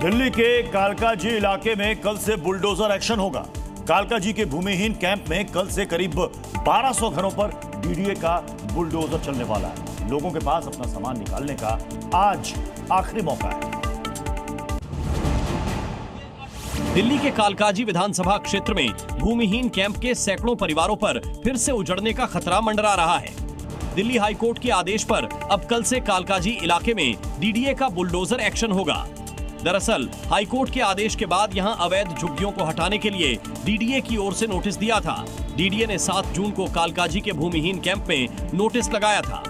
दिल्ली के कालकाजी इलाके में कल से बुलडोजर एक्शन होगा। कालकाजी के भूमिहीन कैंप में कल से करीब 1200 घरों पर डीडीए का बुलडोजर चलने वाला है। लोगों के पास अपना सामान निकालने का आज आखिरी मौका है। दिल्ली के कालकाजी विधानसभा क्षेत्र में भूमिहीन कैंप के सैकड़ों परिवारों पर फिर से उजड़ने का खतरा मंडरा रहा है। दिल्ली हाईकोर्ट के आदेश पर अब कल से कालकाजी इलाके में डीडीए का बुलडोजर एक्शन होगा। दरअसल हाईकोर्ट के आदेश के बाद यहां अवैध झुग्गियों को हटाने के लिए डीडीए की ओर से नोटिस दिया था। डीडीए ने 7 जून को कालकाजी के भूमिहीन कैंप में नोटिस लगाया था।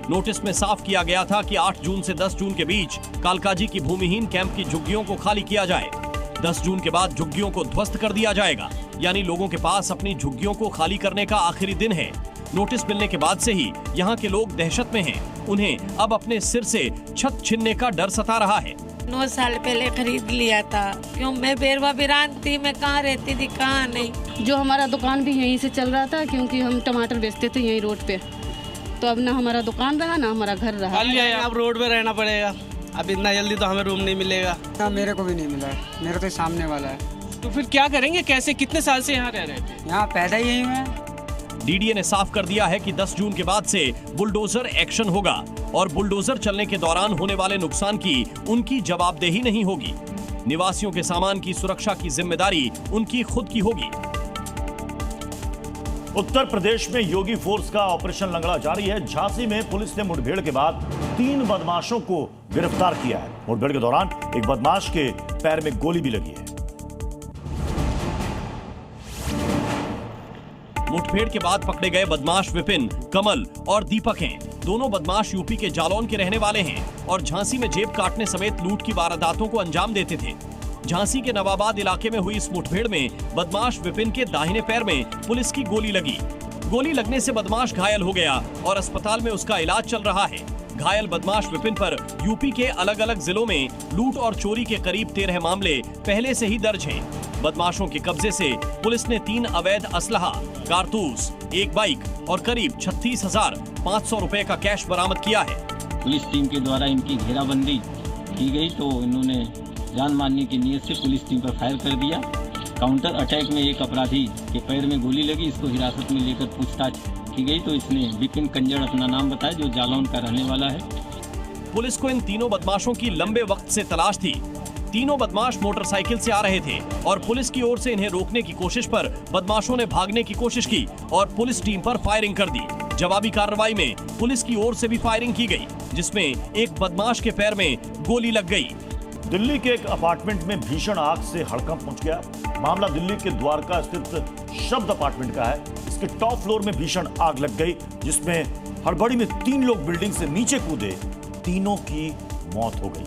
नोटिस में साफ किया गया था कि 8 जून से 10 जून के बीच कालकाजी की भूमिहीन कैंप की झुग्गियों को खाली किया जाए। 10 जून के बाद झुग्गियों को ध्वस्त कर दिया जाएगा, यानी लोगों के पास अपनी झुग्गियों को खाली करने का आखिरी दिन है। नोटिस मिलने के बाद से ही यहाँ के लोग दहशत में हैं। उन्हें अब अपने सिर से छत छीनने का डर सता रहा है। 9 साल पहले खरीद लिया था। क्यों, मैं बेरवा बिरान थी, मैं कहाँ रहती थी कहाँ नहीं। जो हमारा दुकान भी यहीं से चल रहा था, क्योंकि हम टमाटर बेचते थे यहीं रोड पे। तो अब ना हमारा दुकान रहा ना हमारा घर रहा। अब रोड पे रहना पड़ेगा। अब इतना जल्दी तो हमें रूम नहीं मिलेगा। ना मेरे को भी नहीं मिला है, मेरे तो सामने वाला है। तो फिर क्या करेंगे, कैसे, कितने साल से यहाँ रह रहे थे? यहाँ पैदा ही यही में। डीडीए ने साफ कर दिया है कि 10 जून के बाद से बुलडोजर एक्शन होगा और बुलडोजर चलने के दौरान होने वाले नुकसान की उनकी जवाबदेही नहीं होगी। निवासियों के सामान की सुरक्षा की जिम्मेदारी उनकी खुद की होगी। उत्तर प्रदेश में योगी फोर्स का ऑपरेशन लंगड़ा जारी है। झांसी में पुलिस ने मुठभेड़ के बाद 3 बदमाशों को गिरफ्तार किया है। मुठभेड़ के दौरान एक बदमाश के पैर में गोली भी लगी है। मुठभेड़ के बाद पकड़े गए बदमाश विपिन, कमल और दीपक हैं। दोनों बदमाश यूपी के जालौन के रहने वाले हैं और झांसी में जेब काटने समेत लूट की वारदातों को अंजाम देते थे। झांसी के नवाबाद इलाके में हुई इस मुठभेड़ में बदमाश विपिन के दाहिने पैर में पुलिस की गोली लगी। गोली लगने से बदमाश घायल हो गया और अस्पताल में उसका इलाज चल रहा है। घायल बदमाश विपिन पर यूपी के अलग अलग जिलों में लूट और चोरी के करीब 13 मामले पहले से ही दर्ज हैं। बदमाशों के कब्जे से पुलिस ने 3 अवैध असलहा, कारतूस, एक बाइक और करीब 36,500 रुपए का कैश बरामद किया है। पुलिस टीम के द्वारा इनकी घेराबंदी की गई तो इन्होंने जान मारने की नीयत से पुलिस टीम पर फायर कर दिया। काउंटर अटैक में एक अपराधी के पैर में गोली लगी। इसको हिरासत में लेकर पूछताछ की गई तो इसने विपिन कंजड़ अपना नाम बताया, जो जालौन का रहने वाला है। पुलिस को इन तीनों बदमाशों की लंबे वक्त से तलाश थी। तीनों बदमाश मोटरसाइकिल से आ रहे थे और पुलिस की ओर से इन्हें रोकने की कोशिश पर बदमाशों ने भागने की कोशिश की और पुलिस टीम पर फायरिंग कर दी। जवाबी कार्रवाई में पुलिस की ओर से भी फायरिंग की गई, जिसमें एक बदमाश के पैर में गोली लग गई। दिल्ली के एक अपार्टमेंट में भीषण आग से हड़कंप मच गया। मामला दिल्ली के द्वारका स्थित शब्द अपार्टमेंट का है। इसके टॉप फ्लोर में भीषण आग लग गई, जिसमें हड़बड़ी में 3 लोग बिल्डिंग से नीचे कूदे। तीनों की मौत हो गई।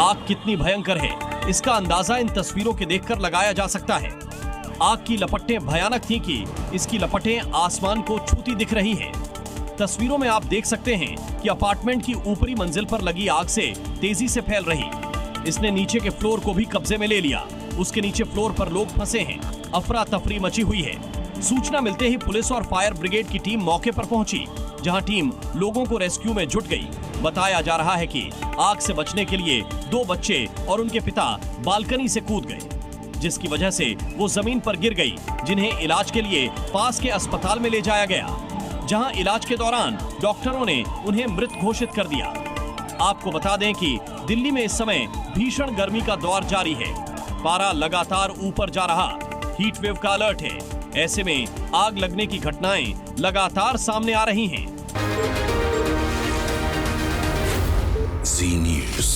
आग कितनी भयंकर है, इसका अंदाजा इन तस्वीरों के देखकर लगाया जा सकता है। आग की लपटें भयानक थीं कि इसकी लपटें आसमान को छूती दिख रही हैं। तस्वीरों में आप देख सकते हैं कि अपार्टमेंट की ऊपरी मंजिल पर लगी आग से तेजी से फैल रही। इसने नीचे के फ्लोर को भी कब्जे में ले लिया। उसके नीचे फ्लोर पर लोग फंसे हैं। अफरा तफरी मची हुई है। सूचना मिलते ही पुलिस और फायर ब्रिगेड की टीम मौके पर पहुंची, जहां टीम लोगों को रेस्क्यू में जुट गई। बताया जा रहा है कि आग से बचने के लिए 2 बच्चे और उनके पिता बालकनी से कूद गए, जिसकी वजह से वो जमीन पर गिर गई, जिन्हें इलाज के लिए पास के अस्पताल में ले जाया गया, जहां इलाज के दौरान डॉक्टरों ने उन्हें मृत घोषित कर दिया। आपको बता दें कि दिल्ली में इस समय भीषण गर्मी का दौर जारी है। पारा लगातार ऊपर जा रहा, हीट वेव का अलर्ट है। ऐसे में आग लगने की घटनाएं लगातार सामने आ रही हैं। Zee News.